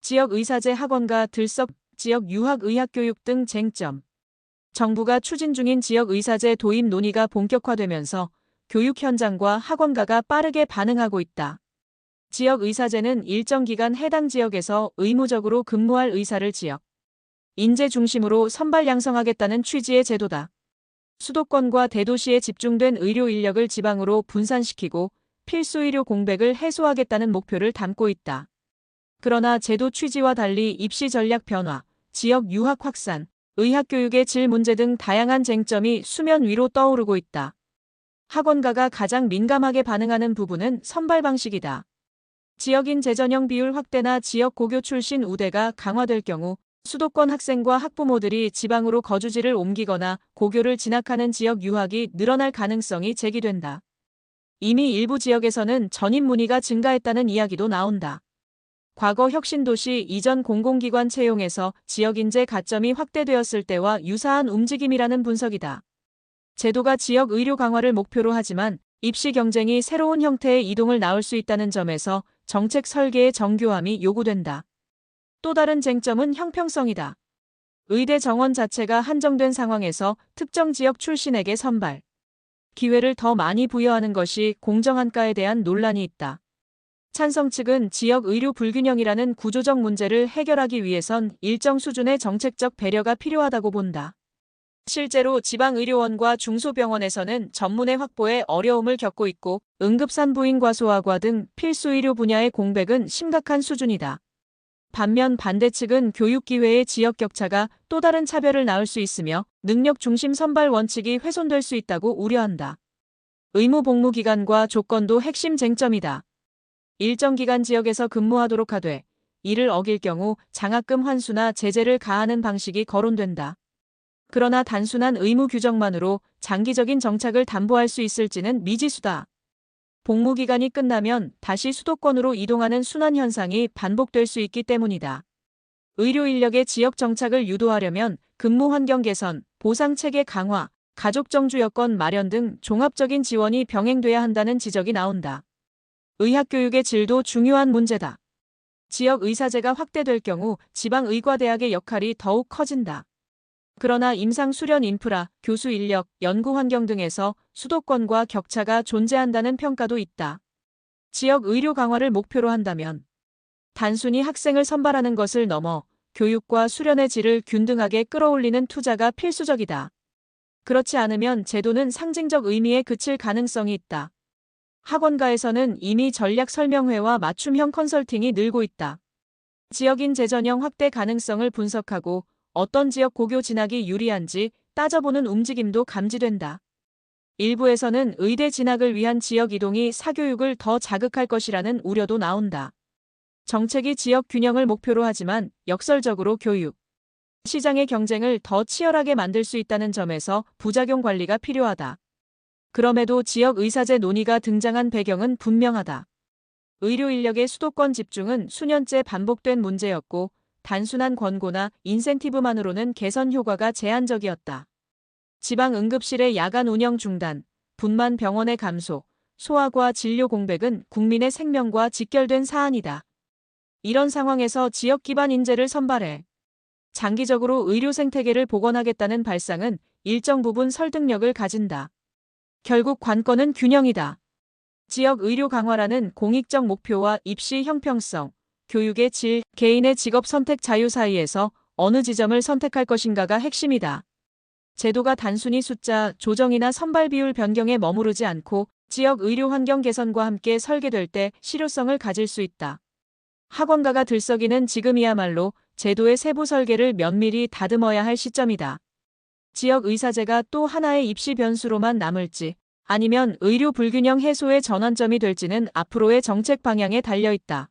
지역의사제 학원과 들석, 지역 유학의학교육 등 쟁점. 정부가 추진 중인 지역의사제 도입 논의가 본격화되면서 교육 현장과 학원가가 빠르게 반응하고 있다. 지역의사제는 일정 기간 해당 지역에서 의무적으로 근무할 의사를 지역, 인재 중심으로 선발 양성하겠다는 취지의 제도다. 수도권과 대도시에 집중된 의료 인력을 지방으로 분산시키고 필수 의료 공백을 해소하겠다는 목표를 담고 있다. 그러나 제도 취지와 달리 입시 전략 변화, 지역 유학 확산, 의학교육의 질 문제 등 다양한 쟁점이 수면 위로 떠오르고 있다. 학원가가 가장 민감하게 반응하는 부분은 선발 방식이다. 지역인 재전형 비율 확대나 지역 고교 출신 우대가 강화될 경우 수도권 학생과 학부모들이 지방으로 거주지를 옮기거나 고교를 진학하는 지역 유학이 늘어날 가능성이 제기된다. 이미 일부 지역에서는 전입 문의가 증가했다는 이야기도 나온다. 과거 혁신도시 이전 공공기관 채용에서 지역 인재 가점이 확대되었을 때와 유사한 움직임이라는 분석이다. 제도가 지역 의료 강화를 목표로 하지만 입시 경쟁이 새로운 형태의 이동을 낳을 수 있다는 점에서 정책 설계의 정교함이 요구된다. 또 다른 쟁점은 형평성이다. 의대 정원 자체가 한정된 상황에서 특정 지역 출신에게 선발 기회를 더 많이 부여하는 것이 공정한가에 대한 논란이 있다. 찬성 측은 지역 의료 불균형이라는 구조적 문제를 해결하기 위해선 일정 수준의 정책적 배려가 필요하다고 본다. 실제로 지방의료원과 중소병원에서는 전문의 확보에 어려움을 겪고 있고 응급산부인과 소아과 등 필수 의료 분야의 공백은 심각한 수준이다. 반면 반대 측은 교육기회의 지역 격차가 또 다른 차별을 낳을 수 있으며 능력 중심 선발 원칙이 훼손될 수 있다고 우려한다. 의무 복무 기간과 조건도 핵심 쟁점이다. 일정 기간 지역에서 근무하도록 하되 이를 어길 경우 장학금 환수나 제재를 가하는 방식이 거론된다. 그러나 단순한 의무 규정만으로 장기적인 정착을 담보할 수 있을지는 미지수다. 복무 기간이 끝나면 다시 수도권으로 이동하는 순환 현상이 반복될 수 있기 때문이다. 의료 인력의 지역 정착을 유도하려면 근무 환경 개선, 보상 체계 강화, 가족 정주 여건 마련 등 종합적인 지원이 병행돼야 한다는 지적이 나온다. 의학교육의 질도 중요한 문제다. 지역 의사제가 확대될 경우 지방의과대학의 역할이 더욱 커진다. 그러나 임상 수련 인프라, 교수 인력, 연구 환경 등에서 수도권과 격차가 존재한다는 평가도 있다. 지역 의료 강화를 목표로 한다면 단순히 학생을 선발하는 것을 넘어 교육과 수련의 질을 균등하게 끌어올리는 투자가 필수적이다. 그렇지 않으면 제도는 상징적 의미에 그칠 가능성이 있다. 학원가에서는 이미 전략 설명회와 맞춤형 컨설팅이 늘고 있다. 지역인 재전형 확대 가능성을 분석하고 어떤 지역 고교 진학이 유리한지 따져보는 움직임도 감지된다. 일부에서는 의대 진학을 위한 지역 이동이 사교육을 더 자극할 것이라는 우려도 나온다. 정책이 지역 균형을 목표로 하지만 역설적으로 교육 시장의 경쟁을 더 치열하게 만들 수 있다는 점에서 부작용 관리가 필요하다. 그럼에도 지역 의사제 논의가 등장한 배경은 분명하다. 의료 인력의 수도권 집중은 수년째 반복된 문제였고 단순한 권고나 인센티브만으로는 개선 효과가 제한적이었다. 지방 응급실의 야간 운영 중단, 분만 병원의 감소, 소아과 진료 공백은 국민의 생명과 직결된 사안이다. 이런 상황에서 지역 기반 인재를 선발해 장기적으로 의료 생태계를 복원하겠다는 발상은 일정 부분 설득력을 가진다. 결국 관건은 균형이다. 지역 의료 강화라는 공익적 목표와 입시 형평성, 교육의 질, 개인의 직업 선택 자유 사이에서 어느 지점을 선택할 것인가가 핵심이다. 제도가 단순히 숫자 조정이나 선발 비율 변경에 머무르지 않고 지역 의료 환경 개선과 함께 설계될 때 실효성을 가질 수 있다. 학원가가 들썩이는 지금이야말로 제도의 세부 설계를 면밀히 다듬어야 할 시점이다. 지역 의사제가 또 하나의 입시 변수로만 남을지 아니면 의료 불균형 해소의 전환점이 될지는 앞으로의 정책 방향에 달려 있다.